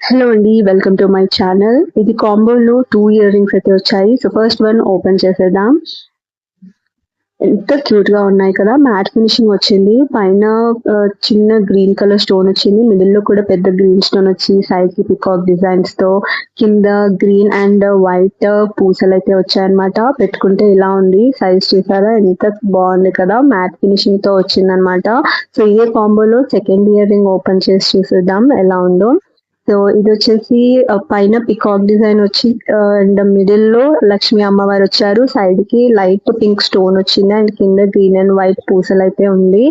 Hello అండి. Welcome to my channel. ఇది కాంబోలో 2 ear rings అయితే వచ్చాయి. సో ఫస్ట్ వన్ ఓపెన్ చేసేద్దాం. ఎంత క్యూట్‌గా ఉన్నాయి కదా! మ్యాట్ ఫినిషింగ్ వచ్చింది. పైన చిన్న గ్రీన్ కలర్ స్టోన్ వచ్చింది. మిడిల్‌లో కూడా పెద్ద గ్రీన్ స్టోన్ వచ్చి సైడ్‌కి పీకాక్ డిజైన్స్‌తో కింద గ్రీన్ అండ్ వైట్ పూసలైతే వచ్చాయన్నమాట. పెట్టుకుంటే ఇలా ఉంది. సైజ్ చూసారా ఎంత బాగుంది కదా! మ్యాట్ ఫినిషింగ్‌తో వచ్చిందన్నమాట. సో ఇదే కాంబోలో సెకండ్ ఇయర్ రింగ్ ఓపెన్ చేసి చూసేద్దాం ఎలా ఉందో. సో ఇదొచ్చేసి పైన పికాక్ డిజైన్ వచ్చి అండ్ మిడిల్‌లో లక్ష్మీ అమ్మవారు వచ్చారు. సైడ్‌కి లైట్ పింక్ స్టోన్ వచ్చింది. అండ్ కింద గ్రీన్ అండ్ వైట్ పూసలైతే ఉంది.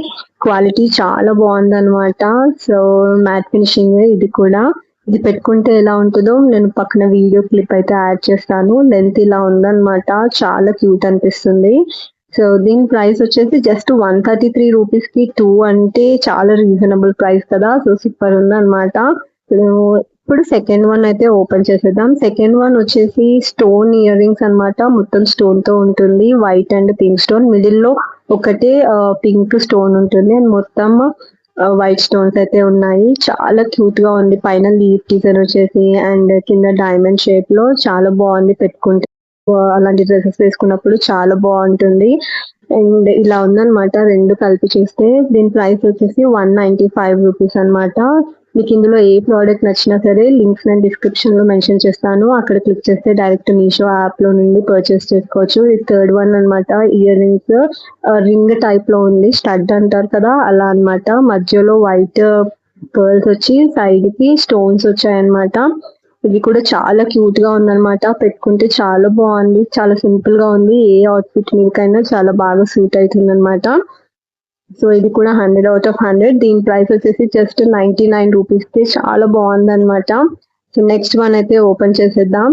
క్వాలిటీ చాలా బాగుందన్నమాట. సో మ్యాట్ ఫినిషింగ్ ఇది కూడా. ఇది పెట్టుకుంటే ఎలా ఉంటుందో నేను పక్కన వీడియో క్లిప్ అయితే యాడ్ చేస్తాను. లెంత్ ఇలా ఉందన్నమాట. చాలా క్యూట్ అనిపిస్తుంది. సో దీని ప్రైస్ వచ్చేసి జస్ట్ 133 రూపీస్‌కి 2 అంటే చాలా రీజనబుల్ ప్రైస్ కదా! సో సూపర్ ఉందన్నమాట. ఇప్పుడు సెకండ్ వన్ అయితే ఓపెన్ చేసేద్దాం. సెకండ్ వన్ వచ్చేసి స్టోన్ ఇయర్ రింగ్స్ అనమాట. మొత్తం స్టోన్ తో ఉంటుంది. White and pink stone. Middle లో ఒకటే పింక్ స్టోన్ ఉంటుంది. అండ్ మొత్తం వైట్ స్టోన్స్ అయితే ఉన్నాయి. చాలా క్యూట్ గా ఉంది. పైన లీఫ్ డిజైన్ వచ్చేసి అండ్ కింద డైమండ్ షేప్ లో చాలా బాగుంది పెట్టుకుంటే. అలాంటి డ్రెస్సెస్ వేసుకున్నప్పుడు చాలా బాగుంటుంది. అండ్ ఇలా ఉందన్నమాట. రెండు కలిపి చూస్తే దీని ప్రైస్ వచ్చేసి 195 రూపీస్ అనమాట. మీకు ఇందులో ఏ ప్రోడక్ట్ నచ్చినా సరే లింక్స్ నేను డిస్క్రిప్షన్ లో మెన్షన్ చేస్తాను. అక్కడ క్లిక్ చేస్తే డైరెక్ట్ మీషో యాప్ లో నుండి పర్చేస్ చేసుకోవచ్చు. ఇది థర్డ్ వన్ అనమాట. ఇయర్ రింగ్స్ రింగ్ టైప్ లో ఉంది. స్టడ్ అంటారు కదా అలా అనమాట. మధ్యలో వైట్ పర్ల్స్ వచ్చి సైడ్ కి స్టోన్స్ వచ్చాయన్నమాట. ఇది కూడా చాలా క్యూట్ గా ఉందన్నమాట. పెట్టుకుంటే చాలా బాగుంది. చాలా సింపుల్ గా ఉంది. ఏ అవుట్ఫిట్ మీదకైనా చాలా బాగా సూట్ అవుతుంది అనమాట. సో ఇది కూడా 100 అవుట్ ఆఫ్ 100. దీని ప్రైస్ వచ్చేసి జస్ట్ 99 రూపీస్ కి చాలా బాగుందన్నమాట. సో నెక్స్ట్ వన్ అయితే ఓపెన్ చేసేద్దాం.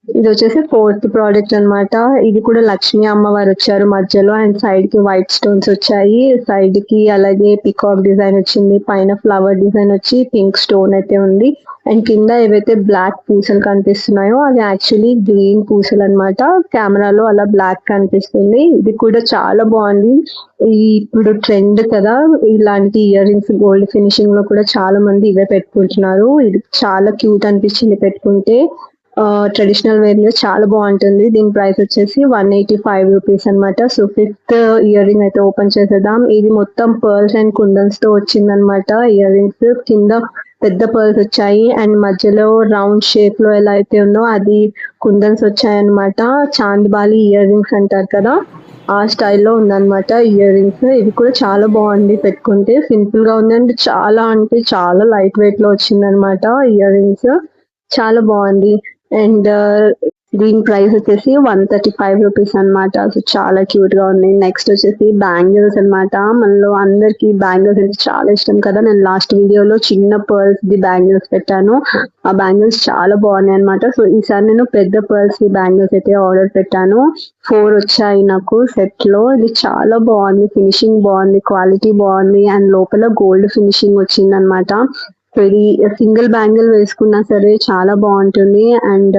ఇది వచ్చేసి ఫోర్త్ ప్రోడక్ట్ అన్నమాట. ఇది కూడా లక్ష్మీ అమ్మవారు వచ్చారు మధ్యలో. అండ్ సైడ్ కి వైట్ స్టోన్స్ వచ్చాయి. సైడ్ కి అలాగే పికాక్ డిజైన్ వచ్చింది. పైన ఫ్లవర్ డిజైన్ వచ్చి పింక్ స్టోన్ అయితే ఉంది. అండ్ కింద ఏవైతే బ్లాక్ పూసలు కనిపిస్తున్నాయో అవి యాక్చువల్లీ గ్రీన్ పూసలు అన్నమాట. కెమెరాలో అలా బ్లాక్ కనిపిస్తుంది. ఇది కూడా చాలా బాగుంది. ఇప్పుడు ట్రెండ్ కదా ఇలాంటి ఇయర్ రింగ్స్. గోల్డ్ ఫినిషింగ్ లో కూడా చాలా మంది ఇవే పెట్టుకుంటున్నారు. ఇది చాలా క్యూట్ అనిపించింది పెట్టుకుంటే. ట్రెడిషనల్ వేర్ లో చాలా బాగుంటుంది. దీని ప్రైస్ వచ్చేసి 185 రూపీస్ అనమాట. సో ఫిఫ్త్ ఇయర్ రింగ్ అయితే ఓపెన్ చేసేద్దాం. ఇది మొత్తం పర్ల్స్ అండ్ కుందన్స్ తో వచ్చిందనమాట. ఇయర్ రింగ్స్ కింద పెద్ద పర్ల్స్ వచ్చాయి. అండ్ మధ్యలో రౌండ్ షేప్ లో ఎలా అయితే ఉందో అది కుందన్స్ వచ్చాయన్నమాట. చాంద్బాలి ఇయర్ రింగ్స్ అంటారు కదా ఆ స్టైల్లో ఉందన్నమాట ఇయర్ రింగ్స్. ఇది కూడా చాలా బాగుంది పెట్టుకుంటే. సింపుల్ గా ఉంది అంటే చాలా లైట్ వెయిట్ లో వచ్చింది అనమాట ఇయర్ రింగ్స్. చాలా బాగుంది. అండ్ దీని ప్రైస్ వచ్చేసి 135 రూపీస్ అనమాట. సో చాలా క్యూట్ గా ఉంది. నెక్స్ట్ వచ్చేసి బ్యాంగిల్స్ అనమాట. మనలో అందరికి బ్యాంగిల్స్ అంటే చాలా ఇష్టం కదా. నేను లాస్ట్ వీడియోలో చిన్న పర్ల్స్ ది బ్యాంగిల్స్ పెట్టాను. ఆ బ్యాంగిల్స్ చాలా బాగున్నాయి అనమాట. సో ఈసారి నేను పెద్ద పర్ల్స్ ది బ్యాంగిల్స్ అయితే ఆర్డర్ పెట్టాను. 4 వచ్చాయి నాకు సెట్ లో. ఇది చాలా బాగుంది. ఫినిషింగ్ బాగుంది. క్వాలిటీ బాగుంది. అండ్ లోపల గోల్డ్ ఫినిషింగ్ వచ్చింది అనమాట. సో ఇది సింగిల్ బ్యాంగిల్ వేసుకున్నా సరే చాలా బాగుంటుంది. అండ్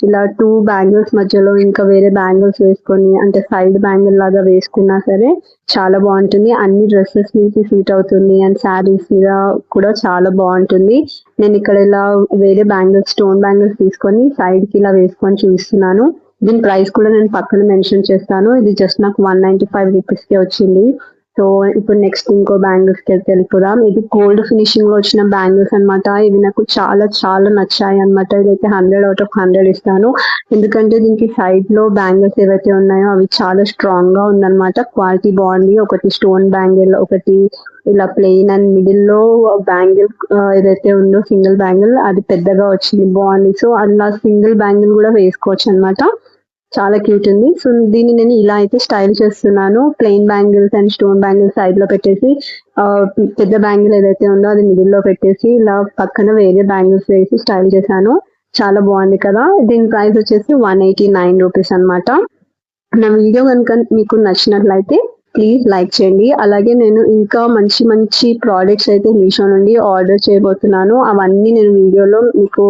ఇలా 2 బ్యాంగిల్స్ మధ్యలో ఇంకా వేరే బ్యాంగిల్స్ వేసుకొని అంటే సైడ్ బ్యాంగిల్ లాగా వేసుకున్నా సరే చాలా బాగుంటుంది. అన్ని డ్రెస్సెస్ మీద సూట్ అవుతుంది. అండ్ శారీస్ మీద కూడా చాలా బాగుంటుంది. నేను ఇక్కడ ఇలా వేరే బ్యాంగిల్స్ స్టోన్ బ్యాంగిల్స్ తీసుకొని సైడ్ కి ఇలా వేసుకొని చూస్తున్నాను. దీని ప్రైస్ కూడా నేను పక్కన మెన్షన్ చేస్తాను. ఇది జస్ట్ నాకు 195 రూపీస్ కి వచ్చింది. సో ఇప్పుడు నెక్స్ట్ ఇంకో బ్యాంగిల్స్ కి వెళ్ళిపోదాం. ఇది గోల్డ్ ఫినిషింగ్ లో వచ్చిన బ్యాంగిల్స్ అనమాట. ఇవి నాకు చాలా చాలా నచ్చాయి అనమాట. ఇదైతే 100 అవుట్ ఆఫ్ 100 ఇస్తాను. ఎందుకంటే దీనికి సైడ్ లో బ్యాంగిల్స్ ఏవైతే ఉన్నాయో అవి చాలా స్ట్రాంగ్ గా ఉందన్నమాట. క్వాలిటీ బాగుంది. ఒకటి స్టోన్ బ్యాంగిల్, ఒకటి ఇలా ప్లెయిన్ అండ్ మిడిల్ లో బ్యాంగిల్ ఏదైతే ఉందో సింగిల్ బ్యాంగిల్ అది పెద్దగా వచ్చింది. బాగుంది. సో అలా సింగిల్ బ్యాంగిల్ కూడా వేసుకోవచ్చు అనమాట. చాలా క్యూట్ ఉంది. సో దీన్ని నేను ఇలా అయితే స్టైల్ చేస్తున్నాను. Plain bangles and stone bangles side లో పెట్టేసి పెద్ద బ్యాంగిల్ ఏదైతే ఉందో అది మిడిల్ లో పెట్టేసి ఇలా పక్కన వేరే బ్యాంగిల్స్ వేసి స్టైల్ చేశాను. చాలా బాగుంది కదా. దీని ప్రైస్ వచ్చేసి 189 రూపీస్ అనమాట. నా వీడియో కనుక మీకు నచ్చినట్లయితే ప్లీజ్ లైక్ చేయండి. అలాగే నేను ఇంకా మంచి మంచి ప్రోడక్ట్స్ అయితే మీషో నుండి ఆర్డర్ చేయబోతున్నాను. అవన్నీ నేను వీడియోలో మీకు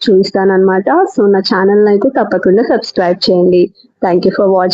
చూపిస్తాను అనమాట. సో నా ఛానల్ అయితే తప్పకుండా సబ్స్క్రైబ్ చేయండి. Thank you for watching.